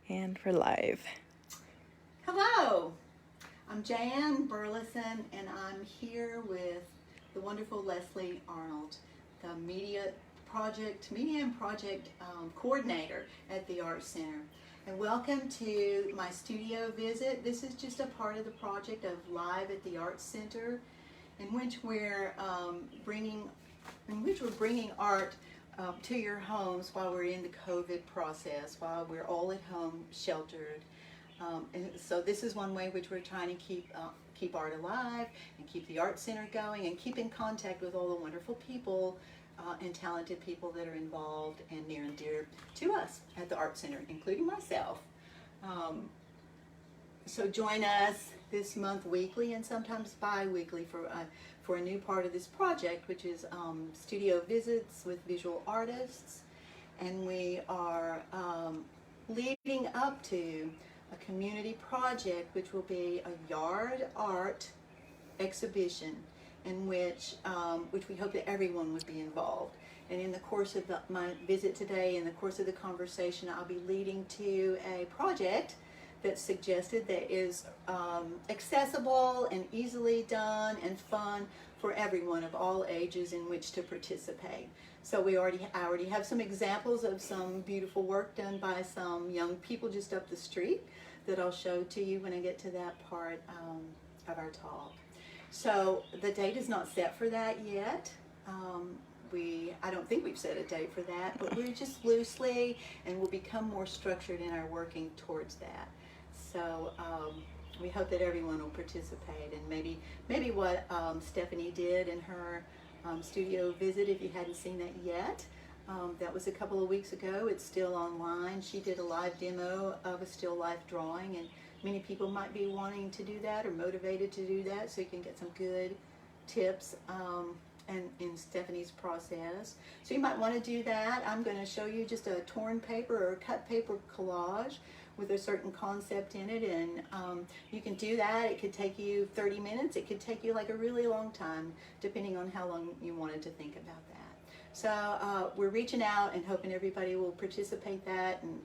And we're live. Hello, I'm Jan Burleson, and I'm here with the wonderful Leslie Arnold, the media and project coordinator at the Art Center. And welcome to my studio visit. This is just a part of the project of Live at the Art Center, in which we're bringing art to your homes while we're in the COVID process, while we're all at home sheltered. And so this is one way which we're trying to keep art alive and keep the Art Center going and keep in contact with all the wonderful people and talented people that are involved and near and dear to us at the Art Center, including myself. So join us this month weekly and sometimes bi-weekly for a new part of this project, which is studio visits with visual artists. And we are leading up to a community project, which will be a yard art exhibition in which we hope that everyone would be involved. And in the course of my visit today, in the course of the conversation, I'll be leading to a project that's suggested that is accessible and easily done and fun for everyone of all ages in which to participate. So I already have some examples of some beautiful work done by some young people just up the street that I'll show to you when I get to that part of our talk. So the date is not set for that yet. I don't think we've set a date for that, but we're just loosely, and we'll become more structured in our working towards that. So we hope that everyone will participate, and maybe what Stephanie did in her studio visit, if you hadn't seen that yet, that was a couple of weeks ago. It's still online. She did a live demo of a still life drawing, and many people might be wanting to do that or motivated to do that, so you can get some good tips and in Stephanie's process. So you might want to do that. I'm going to show you just a torn paper or cut paper collage with a certain concept in it, and you can do that. It could take you 30 minutes. It could take you like a really long time, depending on how long you wanted to think about that. So we're reaching out and hoping everybody will participate that, and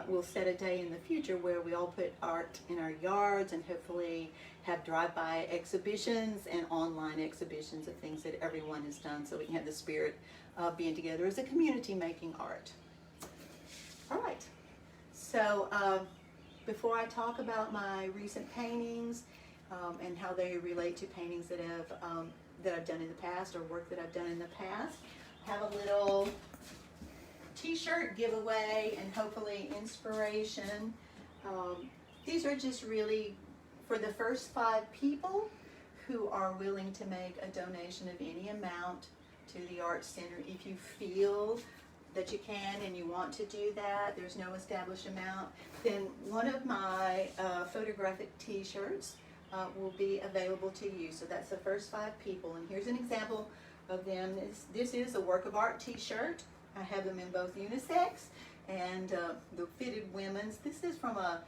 we'll set a day in the future where we all put art in our yards and hopefully have drive-by exhibitions and online exhibitions of things that everyone has done, so we can have the spirit of being together as a community making art. All right. So before I talk about my recent paintings and how they relate to paintings that I've done in the past or work that I've done in the past, I have a little t-shirt giveaway and hopefully inspiration. These are just really for the first 5 people who are willing to make a donation of any amount to the Art Center. If you feel that you can and you want to do that, there's no established amount, then one of my photographic t-shirts will be available to you. So that's the first 5 people, and here's an example of them. This is a work of art t-shirt. I have them in both unisex and the fitted women's. This is from a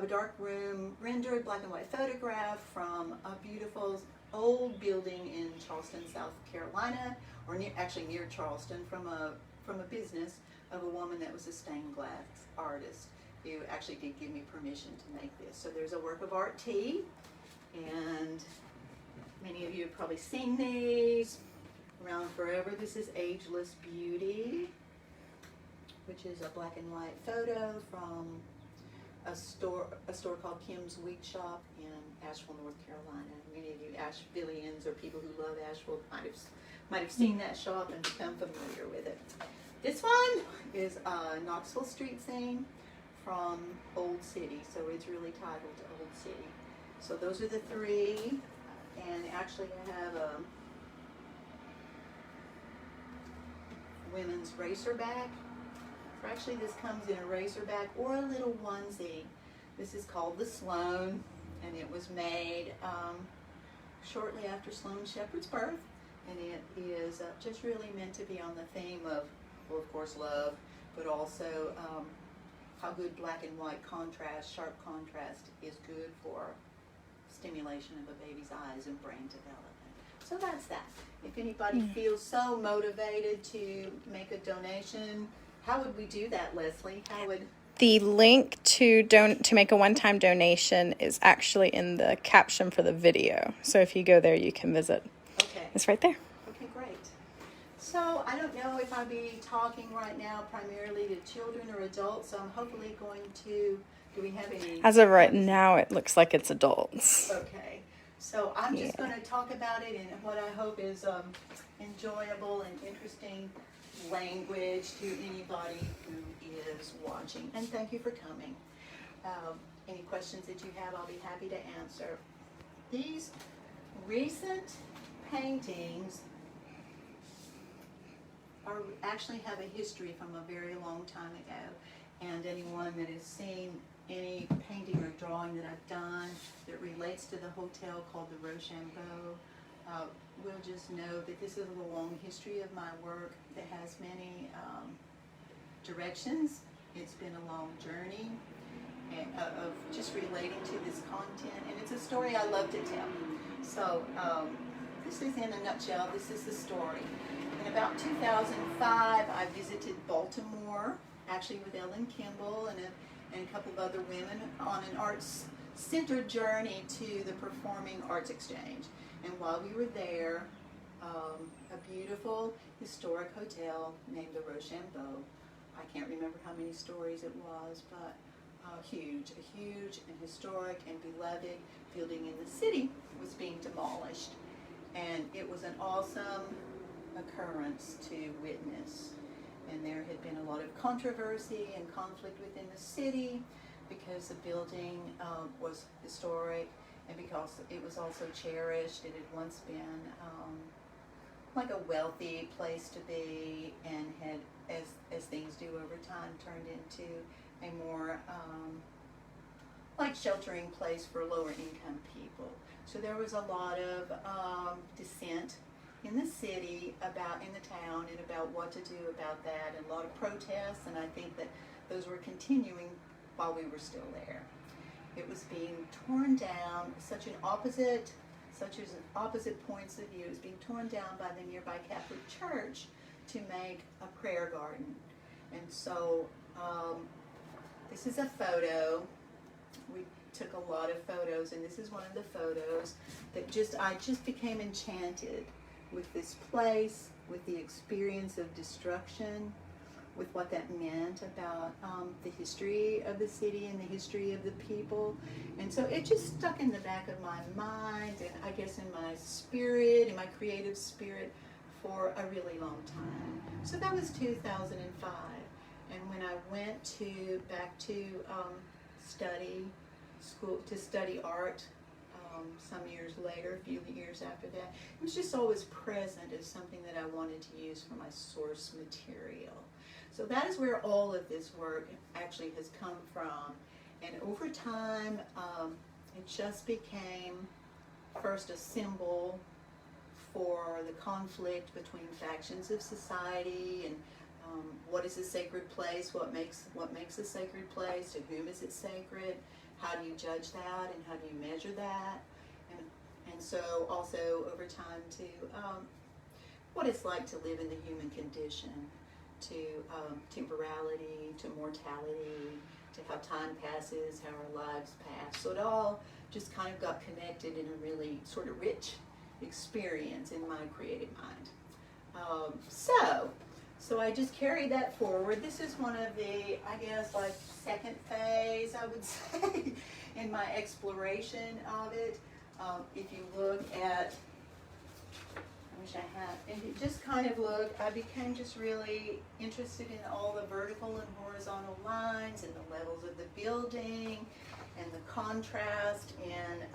dark room rendered black and white photograph from a beautiful old building in Charleston, South Carolina, or near Charleston, from a business of a woman that was a stained glass artist who actually did give me permission to make this. So there's a work of art tee, and many of you have probably seen these around forever. This is Ageless Beauty, which is a black and white photo from a store called Kim's Wheat Shop in Asheville, North Carolina. Many of you Ashevilleans or people who love Asheville might have seen that shop and become familiar with it. This one is a Knoxville street scene from Old City, so it's really titled Old City. So those are the 3, and actually I have a women's racerback. Or actually, this comes in a racerback or a little onesie. This is called the Sloan, and it was made shortly after Sloan Shepherd's birth, and it is just really meant to be on the theme of, well, of course, love, but also how good black and white contrast, sharp contrast, is good for stimulation of a baby's eyes and brain development. So that's that. If anybody feels so motivated to make a donation, how would we do that, Leslie? How would The link to make a one-time donation is actually in the caption for the video. So if you go there, you can visit. Okay. It's right there. Okay, great. So I don't know if I'll be talking right now primarily to children or adults. So I'm hopefully going to, do we have any? As of right now, it looks like it's adults. Okay. So I'm just going to talk about it in what I hope is enjoyable and interesting language to anybody who is watching. And thank you for coming. Any questions that you have, I'll be happy to answer. These recent paintings actually have a history from a very long time ago. And anyone that has seen any painting or drawing that I've done that relates to the hotel called the Rochambeau will just know that this is a long history of my work that has many directions. It's been a long journey of just relating to this content, and it's a story I love to tell. So this is in a nutshell, this is the story. In about 2005, I visited Baltimore, actually with Ellen Kimball and a couple of other women on an arts-centered journey to the Performing Arts Exchange. And while we were there, a beautiful historic hotel named the Rochambeau, I can't remember how many stories it was, but a huge and historic and beloved building in the city was being demolished. And it was an awesome occurrence to witness. And there had been a lot of controversy and conflict within the city because the building was historic and because it was also cherished. It had once been like a wealthy place to be, and had, as things do over time, turned into a more like sheltering place for lower income people. So there was a lot of dissent in the city, in the town, and about what to do about that, and a lot of protests, and I think that those were continuing while we were still there. It was being torn down, such as opposite points of view. It was being torn down by the nearby Catholic Church to make a prayer garden. And so this is a photo. We took a lot of photos, and this is one of the photos that I just became enchanted with this place, with the experience of destruction, with what that meant about the history of the city and the history of the people. And so it just stuck in the back of my mind, and I guess in my spirit, in my creative spirit, for a really long time. So that was 2005. And when I went back to study art some years later, a few years after that, it was just always present as something that I wanted to use for my source material. So that is where all of this work actually has come from. And over time, it just became first a symbol for the conflict between factions of society, and what is a sacred place, what makes a sacred place, to whom is it sacred, how do you judge that, and how do you measure that, and so also over time to what it's like to live in the human condition, to temporality, to mortality, to how time passes, how our lives pass. So it all just kind of got connected in a really sort of rich experience in my creative mind. So I just carried that forward. This is one of the, I guess, like second phase, I would say, in my exploration of it. If you look at, I wish I had, and you just kind of look, I became just really interested in all the vertical and horizontal lines and the levels of the building and the contrast, and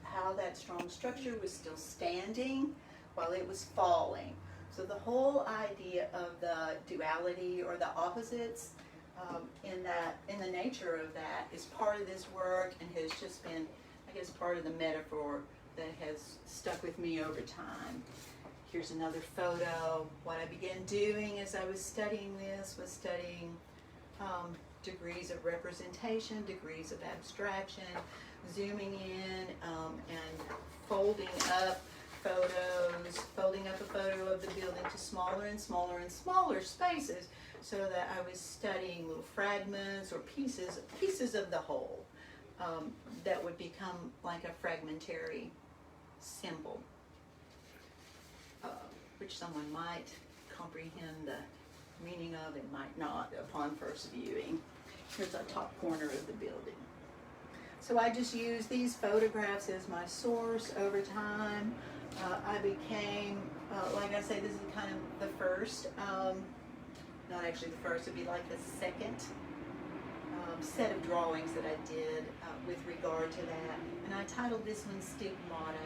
how that strong structure was still standing while it was falling. So the whole idea of the duality or the opposites in the nature of that is part of this work, and has just been, I guess, part of the metaphor that has stuck with me over time. Here's another photo. What I began doing as I was studying this was studying degrees of representation, degrees of abstraction, zooming in and folding up photos, folding up a photo of the building to smaller and smaller and smaller spaces, so that I was studying little fragments or pieces of the whole that would become like a fragmentary symbol, which someone might comprehend the meaning of and might not upon first viewing. Here's the top corner of the building. So I just used these photographs as my source over time. I became, like I say, this is kind of the first, not actually the first, it'd be like the second set of drawings that I did with regard to that. And I titled this one Stigmata.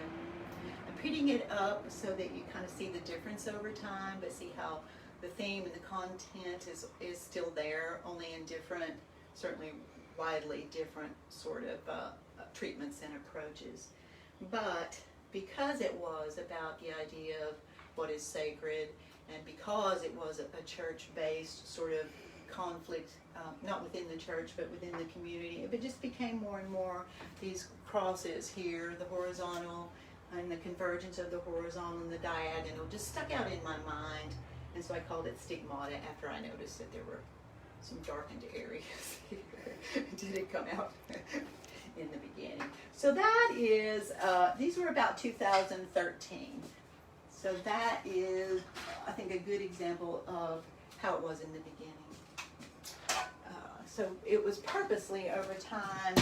I'm putting it up so that you kind of see the difference over time, but see how the theme and the content is still there, only in different, certainly widely different sort of treatments and approaches. But because it was about the idea of what is sacred, and because it was a church-based sort of conflict, not within the church, but within the community, it just became more and more these crosses here, the horizontal and the convergence of the horizontal and the diagonal just stuck out in my mind. And so I called it Stigmata after I noticed that there were some darkened areas here. Did it come out in the beginning? So that is, these were about 2013. So that is, I think, a good example of how it was in the beginning. So it was purposely over time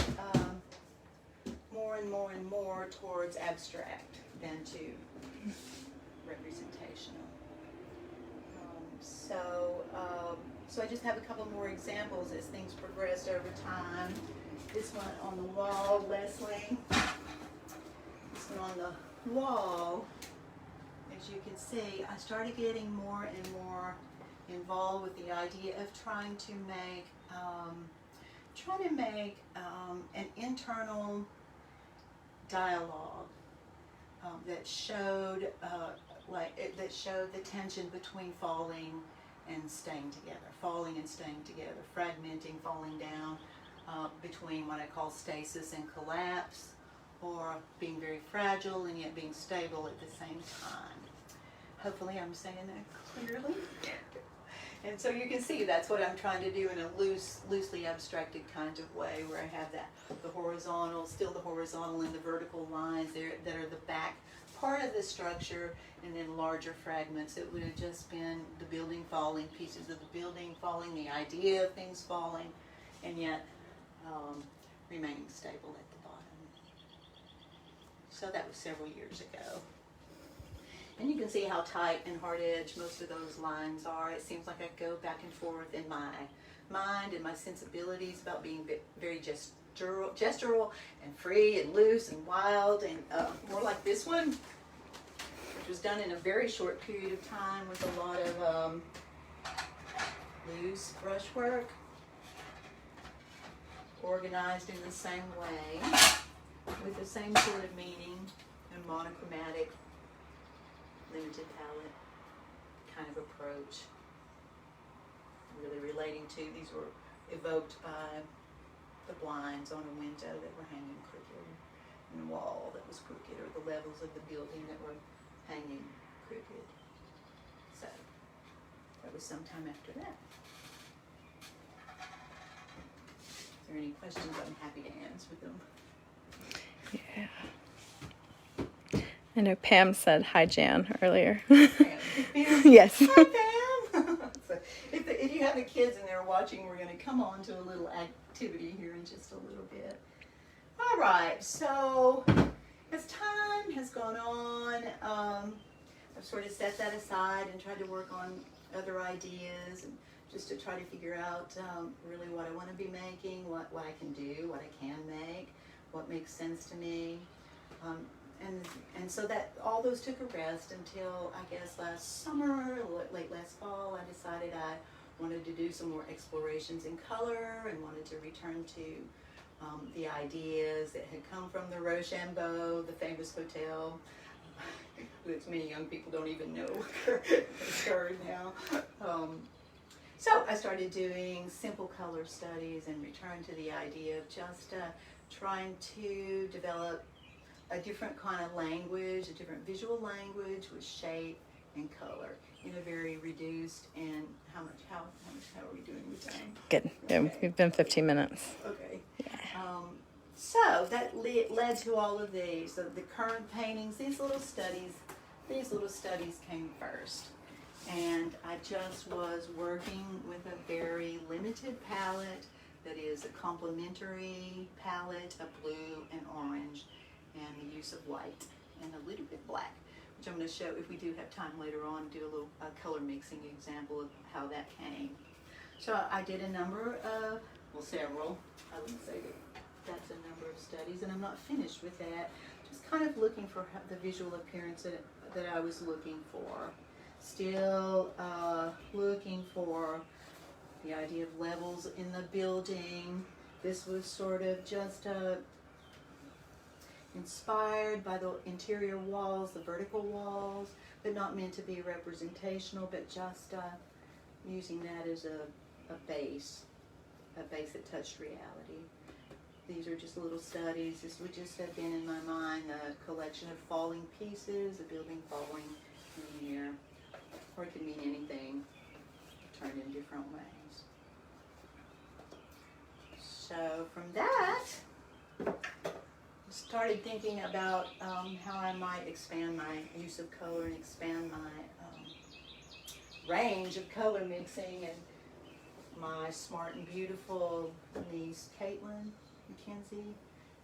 more and more and more towards abstract than to representational. So I just have a couple more examples as things progressed over time. This one on the wall, Leslie. This one on the wall, as you can see, I started getting more and more involved with the idea of trying to make an internal dialogue that showed that showed the tension between falling and staying together, fragmenting, falling down, between what I call stasis and collapse, or being very fragile and yet being stable at the same time. Hopefully I'm saying that clearly. And so you can see that's what I'm trying to do in a loosely abstracted kind of way, where I have the horizontal, still the horizontal and the vertical lines there that are the back part of the structure, and then larger fragments. It would have just been the building falling, pieces of the building falling, the idea of things falling, and yet remaining stable at the bottom. So that was several years ago. And you can see how tight and hard edged most of those lines are. It seems like I go back and forth in my mind and my sensibilities about being very gestural and free and loose and wild, and more like this one, which was done in a very short period of time with a lot of loose brushwork, organized in the same way, with the same sort of meaning and monochromatic, limited palette kind of approach, really relating to, these were evoked by the blinds on a window that were hanging crooked, and the wall that was crooked, or the levels of the building that were hanging crooked. So that was sometime after that. If there are any questions, I'm happy to answer them. Yeah. I know Pam said hi, Jan, earlier. Pam. Yes. Hi, Pam. So if you have the kids and they're watching, we're going to come on to a little activity here in just a little bit. All right, so as time has gone on, I've sort of set that aside and tried to work on other ideas, and just to try to figure out really what I want to be making, what I can do, what I can make, what makes sense to me. And so that all those took a rest until, I guess, last summer, late last fall, I decided I wanted to do some more explorations in color and wanted to return to the ideas that had come from the Rochambeau, the famous hotel, which many young people don't even know occurred now. So I started doing simple color studies and returned to the idea of just trying to develop a different kind of language, a different visual language with shape and color in a very reduced. And how are we doing with time? Good. Yeah, Okay. we've been 15 minutes. Okay. So that led to all of these. So the current paintings, these little studies came first. And I just was working with a very limited palette that is a complementary palette of blue and orange and the use of white and a little bit black, which I'm going to show if we do have time later on, do a little color mixing example of how that came. So I did a number of, well, several, I wouldn't say that's a number of studies, and I'm not finished with that. Just kind of looking for the visual appearance that I was looking for. Still looking for the idea of levels in the building. This was sort of just inspired by the interior walls, the vertical walls, but not meant to be representational, but just using that as a base that touched reality. These are just little studies. This would just have been in my mind a collection of falling pieces, a building falling in the air, or it could mean anything turned in different ways. So from that, I started thinking about how I might expand my use of color and expand my range of color mixing. And my smart and beautiful niece, Caitlin McKenzie,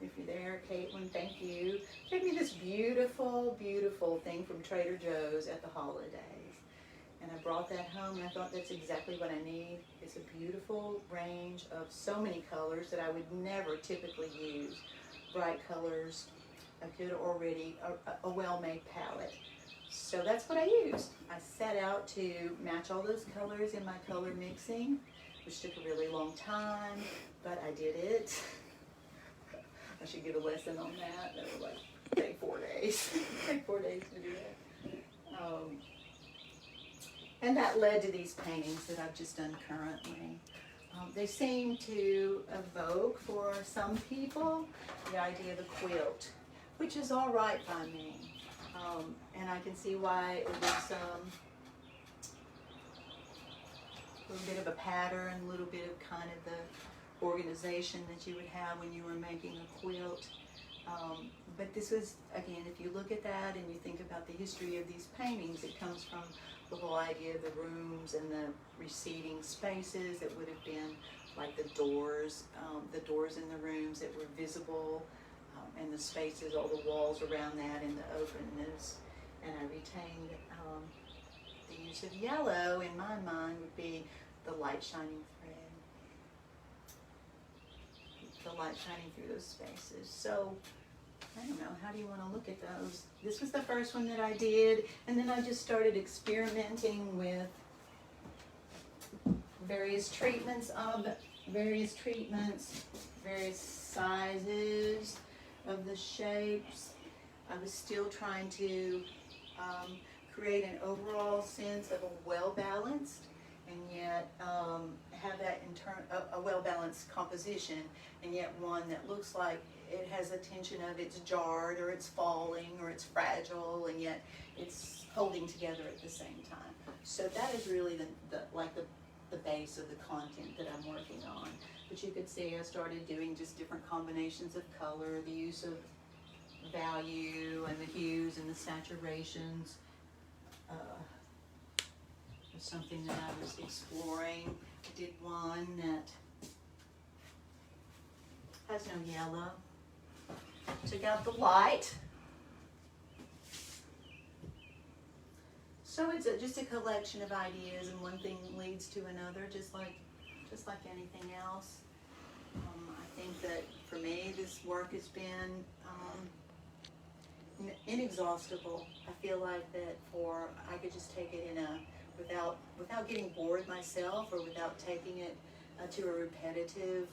if you're there, Caitlin, thank you, gave me this beautiful, beautiful thing from Trader Joe's at the holidays. And I brought that home, and I thought that's exactly what I need. It's a beautiful range of so many colors that I would never typically use. Bright colors, a good already, a well-made palette. So that's what I used. I set out to match all those colors in my color mixing, which took a really long time, but I did it. I should get a lesson on that. That would like take 4 days. Take 4 days to do that. And that led to these paintings that I've just done currently. They seem to evoke for some people the idea of a quilt, which is all right by me. And I can see why it was a little bit of a pattern, a little bit of kind of the organization that you would have when you were making a quilt. But this was, again, if you look at that and you think about the history of these paintings, it comes from the whole idea of the rooms and the receding spaces that would have been like the doors in the rooms that were visible, and the spaces, all the walls around that and the openness. And I retained the use of yellow in my mind would be the light shining thread. The light shining through those spaces. So I don't know, how do you want to look at those? This was the first one that I did, and then I just started experimenting with various treatments, various sizes of the shapes. I was still trying to create an overall sense of a well-balanced, and yet have that a well-balanced composition, and yet one that looks like it has a tension of it's jarred or it's falling or it's fragile, and yet it's holding together at the same time. So that is really the base of the content that I'm working on. But you could see I started doing just different combinations of color, the use of value and the hues and the saturations. Was something that I was exploring. I did one that has no yellow. Took out the light. So it's just a collection of ideas, and one thing leads to another, just like anything else. I think that for me, this work has been inexhaustible. I feel like that I could just take it without getting bored myself, or without taking it to a repetitive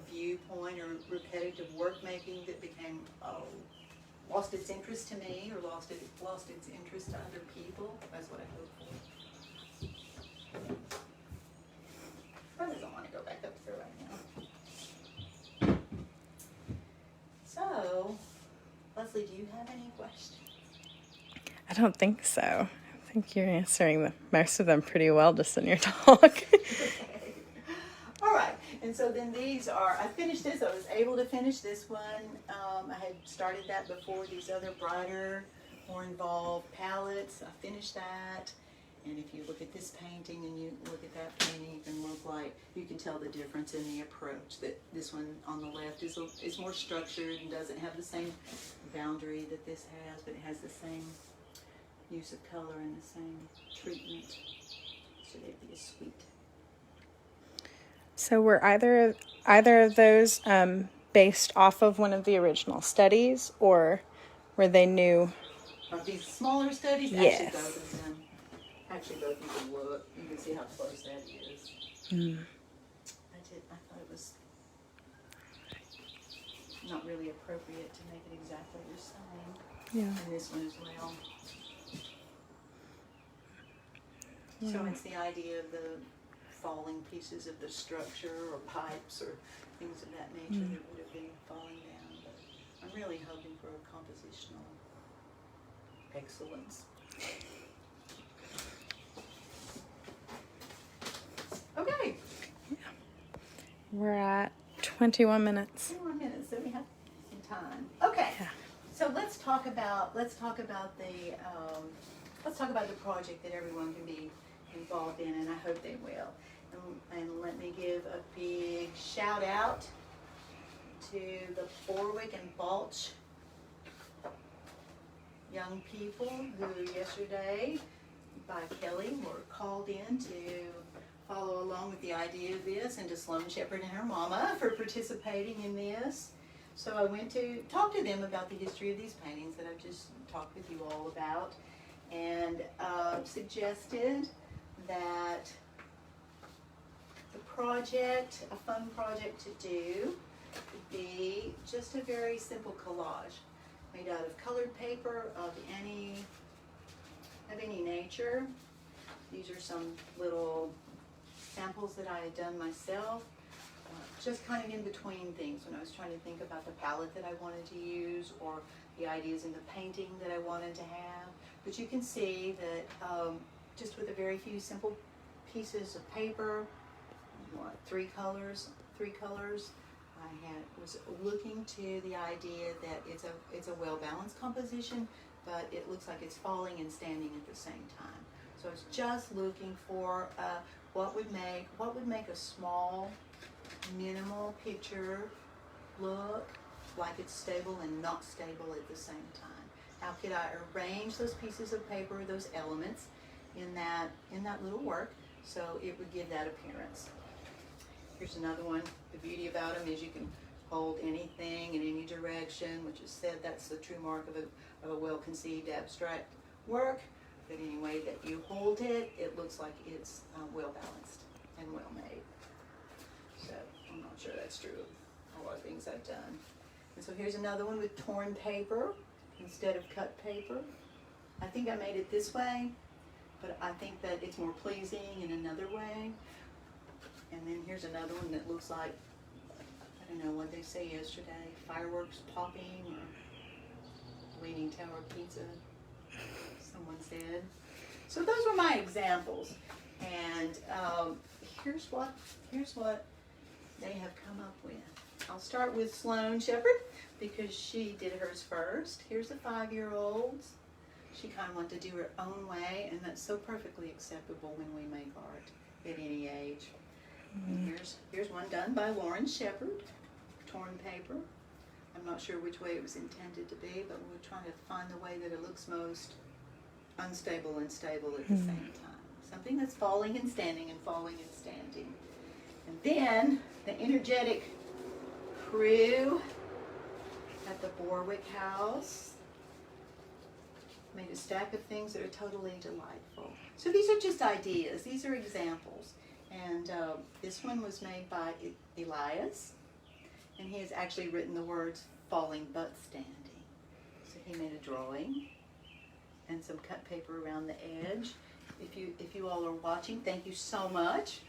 viewpoint or repetitive work making that became lost its interest to me, or lost its interest to other people. That's what I hope for. I don't want to go back up there right now. So, Leslie, do you have any questions? I don't think so. I think you're answering most of them pretty well just in your talk. All right, and so then these are, I finished this, I was able to finish this one. I had started that before, these other brighter, more involved palettes. I finished that, and if you look at this painting and you look at that painting, you can look like, you can tell the difference in the approach. That this one on the left is more structured and doesn't have the same boundary that this has, but it has the same use of color and the same treatment. So they'd be a sweet. So were either of those based off of one of the original studies, or were they new? Are these smaller studies? Yes. Actually, both of them. Actually, both you can look. You can see how close that is. Mm. I thought it was not really appropriate to make it exactly the same. Yeah. And this one as well. So it's the idea of the falling pieces of the structure or pipes or things of that nature that would have been falling down. But I'm really hoping for a compositional excellence. Okay. We're at 21 minutes. 21 minutes, so we have some time. Okay. Yeah. So let's talk about the project that everyone can be involved in, and I hope they will. And let me give a big shout out to the Borwick and Balch young people who yesterday by Kelly were called in to follow along with the idea of this, and to Sloan Shepherd and her mama for participating in this. So I went to talk to them about the history of these paintings that I've just talked with you all about, and suggested that the project, a fun project to do, would be just a very simple collage made out of colored paper of any nature. These are some little samples that I had done myself, just kind of in between things when I was trying to think about the palette that I wanted to use or the ideas in the painting that I wanted to have. But you can see that just with a very few simple pieces of paper, three colors, I was looking to the idea that it's a well-balanced composition, but it looks like it's falling and standing at the same time. So I was just looking for what would make a small, minimal picture look like it's stable and not stable at the same time. How could I arrange those pieces of paper, those elements, in that little work, so it would give that appearance. Here's another one. The beauty about them is you can hold anything in any direction, which is said that's the true mark of a well-conceived abstract work. But any way that you hold it, it looks like it's well-balanced and well-made. So I'm not sure that's true of a lot of things I've done. And so here's another one with torn paper instead of cut paper. I think I made it this way, but I think that it's more pleasing in another way. And then here's another one that looks like, I don't know what they say yesterday, fireworks popping or Leaning Tower pizza, someone said. So those were my examples. And here's what they have come up with. I'll start with Sloan Shepherd because she did hers first. Here's the 5-year-olds. She kind of wanted to do her own way, and that's so perfectly acceptable when we make art at any age. And here's one done by Lauren Shepherd, torn paper. I'm not sure which way it was intended to be, but we're trying to find the way that it looks most unstable and stable at the same time. Something that's falling and standing and falling and standing. And then the energetic crew at the Borwick house made a stack of things that are totally delightful. So these are just ideas. These are examples. And this one was made by Elias, and he has actually written the words falling but standing. So he made a drawing and some cut paper around the edge. If you all are watching, thank you so much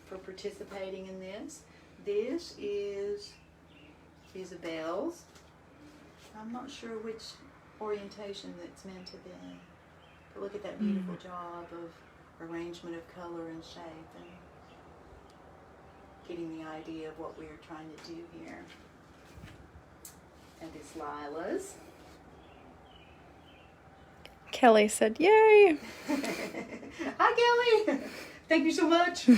for participating in this. This is Isabel's. I'm not sure which orientation that's meant to be, But look at that beautiful job of arrangement of color and shape and getting the idea of what we are trying to do here. And it's Lila's. Kelly said, "Yay!" Hi, Kelly. Thank you so much.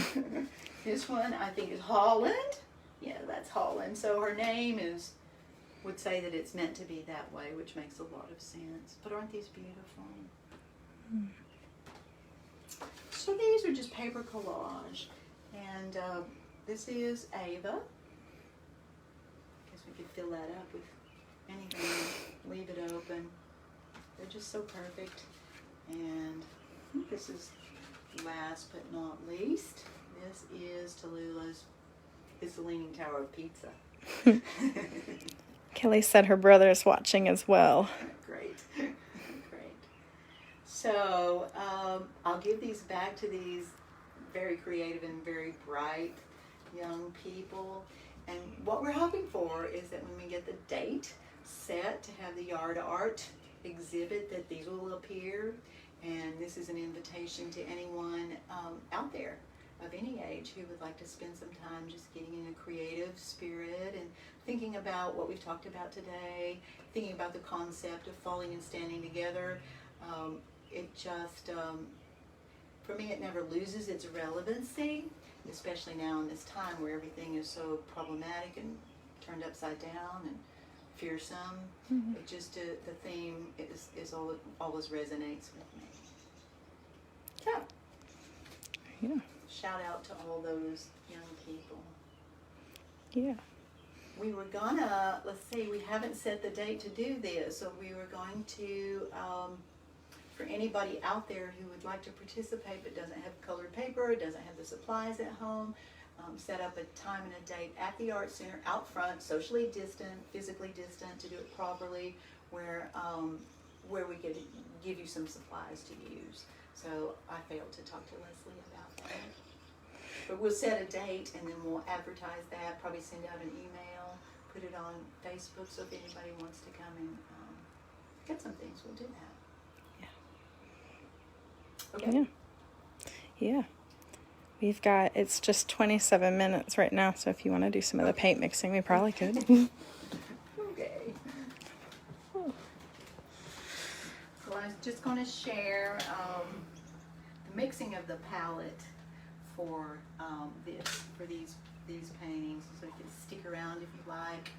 This one I think is Holland. Yeah, that's Holland. So her name would say that it's meant to be that way, which makes a lot of sense. But aren't these beautiful? So these are just paper collage. And this is Ava. I guess we could fill that up with anything. Leave it open. They're just so perfect. And this is last but not least. This is Tallulah's. It's the Leaning Tower of Pizza. Kelly said her brother is watching as well. Great. Great. So I'll give these back to these very creative and very bright young people. And what we're hoping for is that when we get the date set to have the yard art exhibit, that these will appear. And this is an invitation to anyone out there of any age who would like to spend some time just getting in a creative spirit and thinking about what we've talked about today, thinking about the concept of falling and standing together. It just, for me, it never loses its relevancy, especially now in this time where everything is so problematic and turned upside down and fearsome. It just, the theme always resonates with me. So, Yeah. shout out to all those young people. Yeah. We were gonna, let's see, we haven't set the date to do this, so we were going to, for anybody out there who would like to participate but doesn't have colored paper, doesn't have the supplies at home, set up a time and a date at the Art Center out front, socially distant, physically distant, to do it properly, where we could give you some supplies to use. So I failed to talk to Leslie about that. But we'll set a date and then we'll advertise that, probably send out an email, put it on Facebook, so if anybody wants to come and get some things, we'll do that. Yeah. Okay. Yeah. We've got, it's just 27 minutes right now, so if you want to do some of the paint mixing, we probably could. Okay. So I was just going to share the mixing of the palette for these paintings, so you can stick around if you like.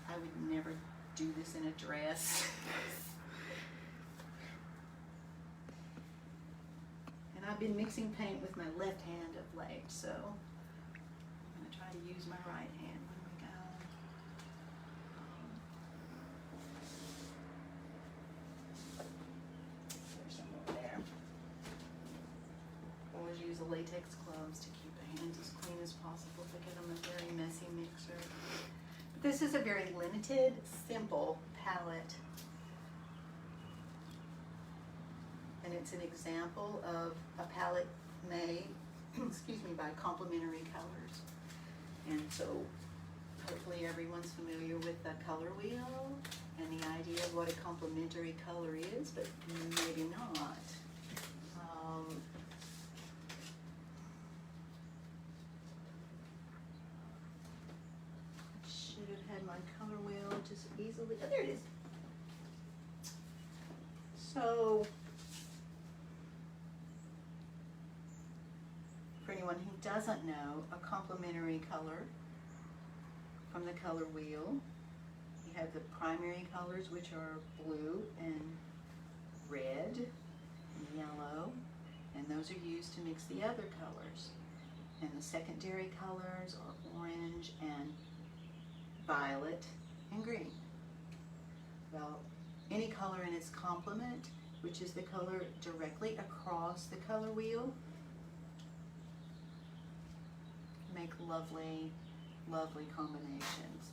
I would never do this in a dress. And I've been mixing paint with my left hand of late, so I'm going to try to use my right hand when we go. There's some over there. Always use the latex gloves to keep the hands as clean as possible because I'm a very messy mixer. But this is a very limited, simple palette. And it's an example of a palette made, by complementary colors. And so hopefully everyone's familiar with the color wheel and the idea of what a complementary color is, but maybe not. I should have had my color wheel just easily, oh, there it is. So, for anyone who doesn't know, a complementary color from the color wheel, you have the primary colors, which are blue and red and yellow, and those are used to mix the other colors. And the secondary colors are orange and violet and green. Well, any color in its complement, which is the color directly across the color wheel, make lovely, lovely combinations.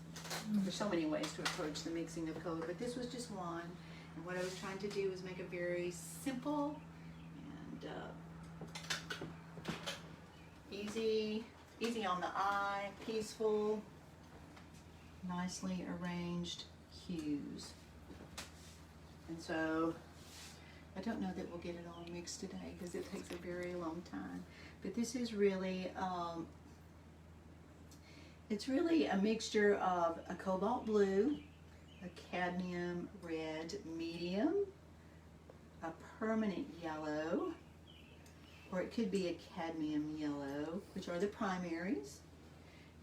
There's so many ways to approach the mixing of color, but this was just one. And what I was trying to do was make a very simple and easy on the eye, peaceful, nicely arranged hues. And so I don't know that we'll get it all mixed today because it takes a very long time. But this is really, it's really a mixture of a cobalt blue, a cadmium red medium, a permanent yellow, or it could be a cadmium yellow, which are the primaries.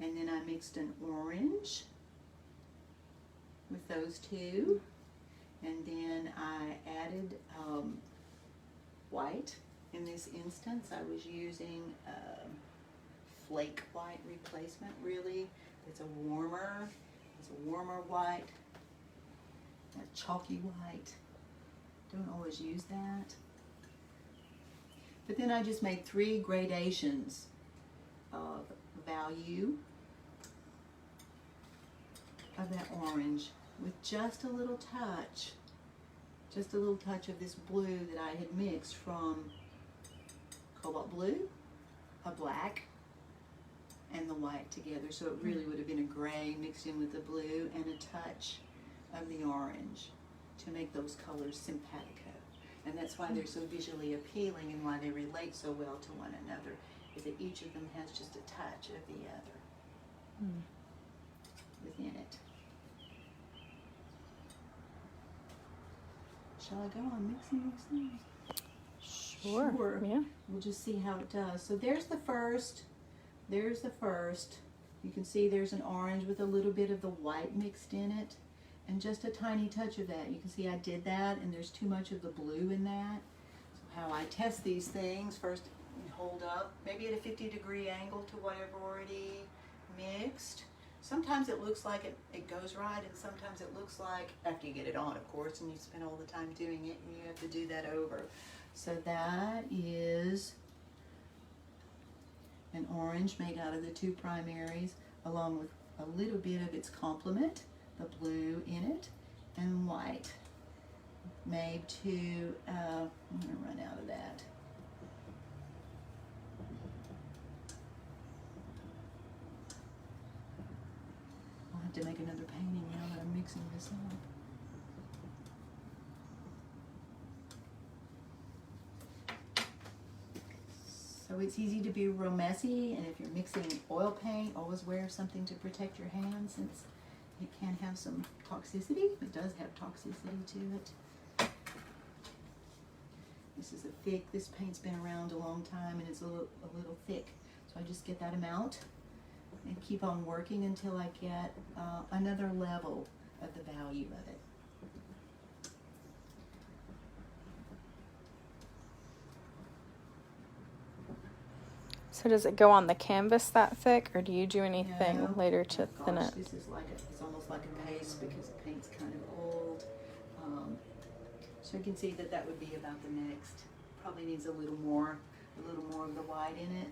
And then I mixed an orange with those two. And then I added white. In this instance, I was using flake white replacement, really. It's a warmer white, a chalky white. Don't always use that. But then I just made 3 gradations of value of that orange with just a little touch of this blue that I had mixed from cobalt blue, a black, and the white together. So it really would have been a gray mixed in with the blue and a touch of the orange to make those colors simpatico. And that's why they're so visually appealing and why they relate so well to one another, is that each of them has just a touch of the other within it. Shall I go on mixing these things? Sure. Yeah. We'll just see how it does. So there's the first. There's the first. You can see there's an orange with a little bit of the white mixed in it. And just a tiny touch of that. You can see I did that, and there's too much of the blue in that. So how I test these things, first you hold up, maybe at a 50-degree angle to what I've already mixed. Sometimes it looks like it goes right, and sometimes it looks like, after you get it on, of course, and you spend all the time doing it, and you have to do that over. So that is an orange made out of the 2 primaries, along with a little bit of its complement, the blue in it, and white. Made to, I'm going to run out of that. I'll have to make another painting now that I'm mixing this up. So it's easy to be real messy, and if you're mixing oil paint, always wear something to protect your hands, since it can have some toxicity. It does have toxicity to it. This is a thick, this paint's been around a long time, and it's a little thick. So I just get that amount and keep on working until I get another level of the value of it. So does it go on the canvas that thick, or do you do anything No. later to thin it? This is like it's almost like a paste because the paint's kind of old. So you can see that would be about the next. Probably needs a little more of the white in it.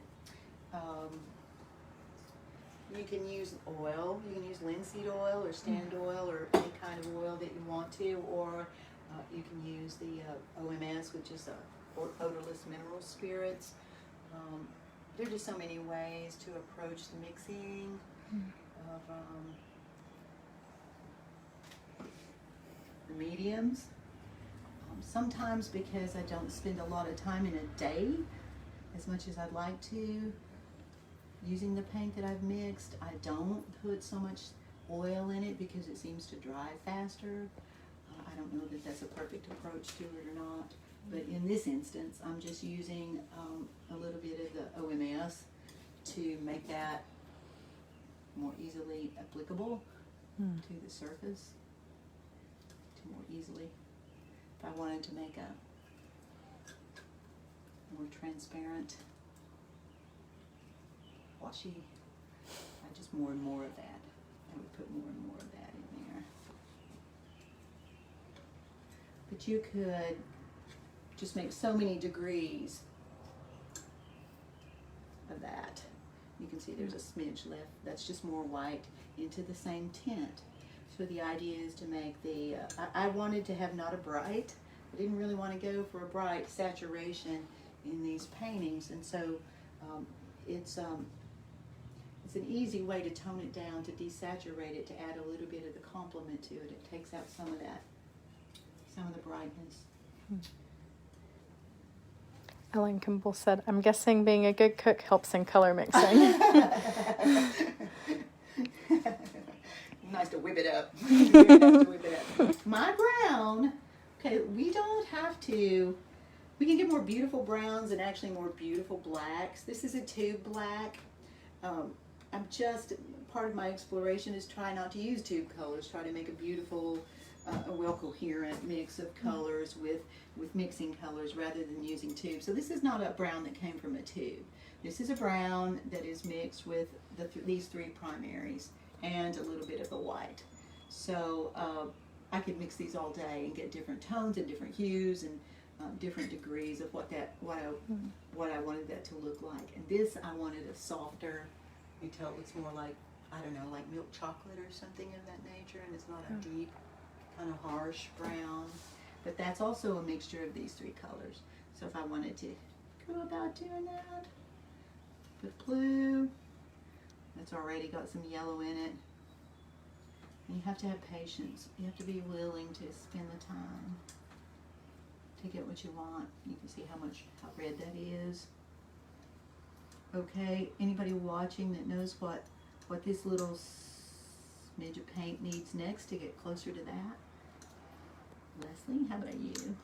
You can use oil. You can use linseed oil or stand oil or any kind of oil that you want to, or you can use the OMS, which is odorless mineral spirits. There are just so many ways to approach the mixing of the mediums. Sometimes, because I don't spend a lot of time in a day, as much as I'd like to, using the paint that I've mixed, I don't put so much oil in it because it seems to dry faster. I don't know that that's a perfect approach to it or not. But in this instance, I'm just using a little bit of the OMS to make that more easily applicable to the surface, to more easily. If I wanted to make a more transparent, washy, I just more and more of that. I would put more and more of that in there. But you could just make so many degrees of that. You can see there's a smidge left. That's just more white into the same tint. So the idea is to make the, I wanted to have not a bright. I didn't really want to go for a bright saturation in these paintings. And so it's an easy way to tone it down, to desaturate it, to add a little bit of the complement to it. It takes out some of that, some of the brightness. Ellen Kimball said, I'm guessing being a good cook helps in color mixing. Nice to whip it up. Very nice to whip it up. My brown, okay, we don't have to, we can get more beautiful browns and actually more beautiful blacks. This is a tube black. I'm just, part of my exploration is try not to use tube colors, try to make a beautiful, a well coherent mix of colors with mixing colors rather than using tubes. So this is not a brown that came from a tube. This is a brown that is mixed with these three primaries and a little bit of the white. So I could mix these all day and get different tones and different hues and different degrees of what I wanted that to look like. And this I wanted a softer, you tell it's more like, I don't know, like milk chocolate or something of that nature, and it's not a deep, kind of harsh brown. But that's also a mixture of these three colors. So if I wanted to go about doing that, with blue, that's already got some yellow in it. And you have to have patience. You have to be willing to spend the time to get what you want. You can see how red that is. Okay, anybody watching that knows what this little smidge of paint needs next to get closer to that? Leslie, how about you?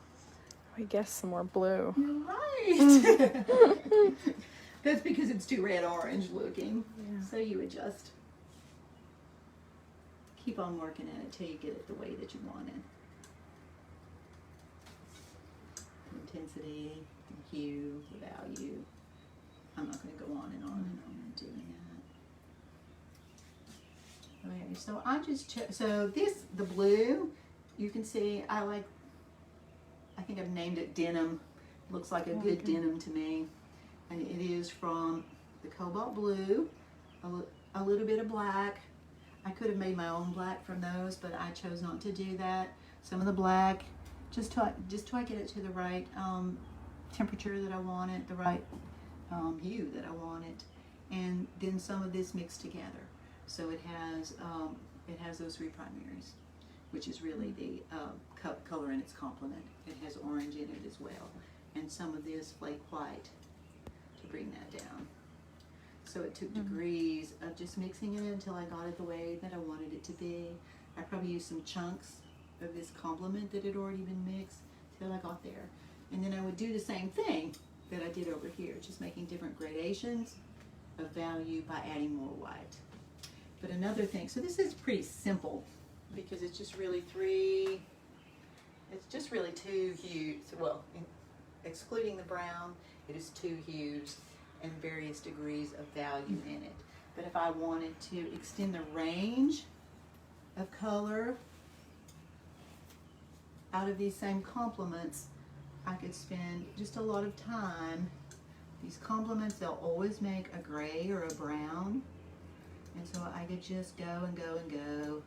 I guess some more blue. You're right. That's because it's too red-orange looking. Yeah. So you would just keep on working at it till you get it the way that you want it. The intensity, the hue, the value. I'm not going to go on and on and on and doing that. Okay, so I just so the blue, you can see I think I've named it denim. Looks like a good denim to me. And it is from the cobalt blue, a little bit of black. I could have made my own black from those, but I chose not to do that. Some of the black, just till I get it to the right temperature that I want it, the right hue that I want it, and then some of this mixed together. So it has those three primaries, which is really the color in its complement. It has orange in it as well, and some of this flake white to bring that down. So it took degrees of just mixing it until I got it the way that I wanted it to be. I probably used some chunks of this complement that had already been mixed till I got there. And then I would do the same thing that I did over here, just making different gradations of value by adding more white. But another thing, so this is pretty simple because it's just really two hues, well, excluding the brown, it is two hues and various degrees of value in it. But if I wanted to extend the range of color out of these same complements, I could spend just a lot of time. These complements, they'll always make a gray or a brown. And so I could just go and go and go.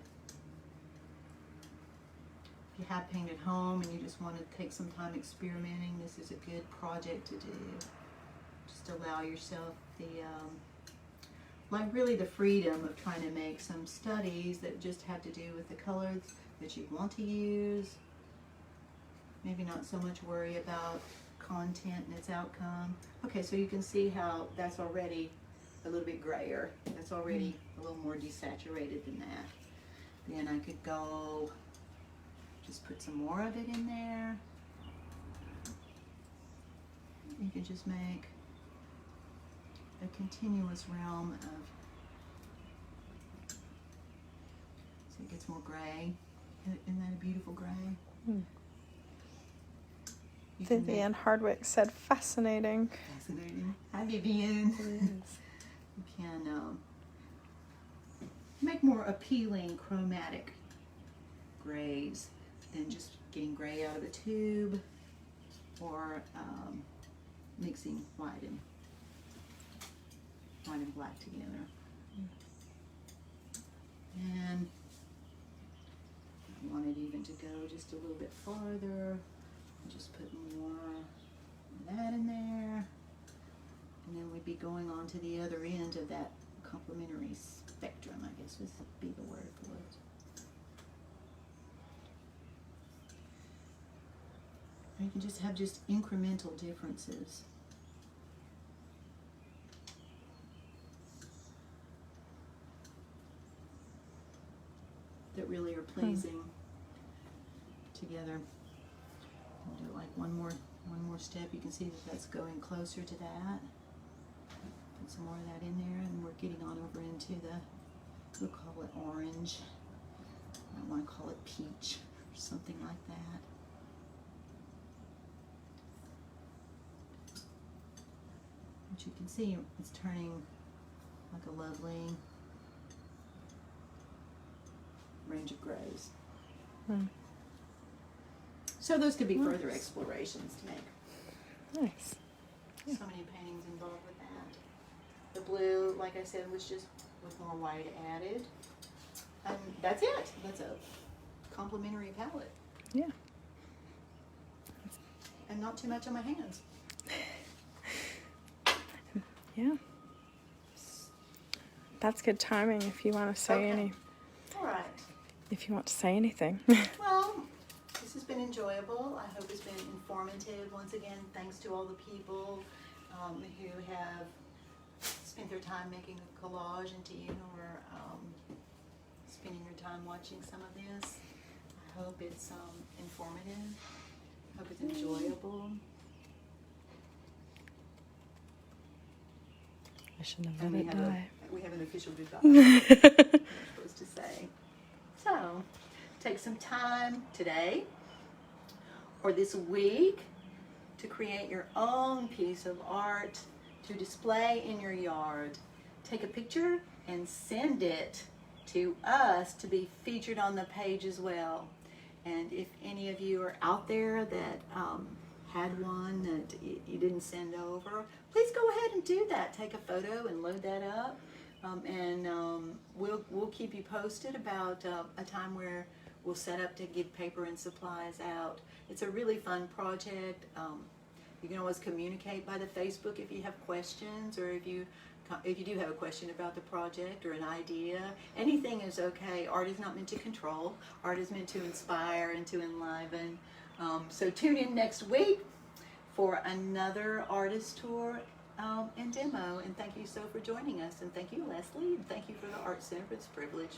If you have paint at home and you just want to take some time experimenting, this is a good project to do. Just allow yourself the, really the freedom of trying to make some studies that just have to do with the colors that you want to use. Maybe not so much worry about content and its outcome. Okay, so you can see how that's already a little bit grayer. That's already a little more desaturated than that. Then I could go, just put some more of it in there. You can just make a continuous realm of, so it gets more gray. Isn't that a beautiful gray? Vivian Hardwick said, fascinating. Fascinating. Hi, Vivian. You can make more appealing chromatic grays than just getting gray out of a tube or mixing white and black together. And I wanted even to go just a little bit farther. Just put more of that in there, and then we'd be going on to the other end of that complementary spectrum, I guess would be the word for it. you can just have incremental differences. That really are pleasing together. I'll do like one more step. You can see that that's going closer to that. Put some more of that in there, and we're getting on over into we'll call it orange. I want to call it peach or something like that. But you can see it's turning like a lovely range of grays. So those could be further explorations to make. Nice. Yeah. So many paintings involved with that. The blue, like I said, was just with more white added. And that's it. That's a complementary palette. Yeah. And not too much on my hands. Yeah. That's good timing if you want to say All right. if you want to say anything. Well, this has been enjoyable. I hope it's been informative. Once again, thanks to all the people who have spent their time making a collage, and to you who are spending your time watching some of this. I hope it's informative. I hope it's enjoyable. I shouldn't have let it die. We have an official goodbye. We're supposed to say. So, take some time today or this week to create your own piece of art to display in your yard. Take a picture and send it to us to be featured on the page as well. And if any of you are out there that had one that you didn't send over, please go ahead and do that. Take a photo and load that up, and we'll keep you posted about a time where we'll set up to give paper and supplies out. It's a really fun project. You can always communicate by the Facebook if you have questions, or if you do have a question about the project or an idea. Anything is okay. Art is not meant to control. Art is meant to inspire and to enliven. So tune in next week for another artist tour and demo. And thank you so for joining us. And thank you, Leslie. And thank you for the Art Center for this privilege.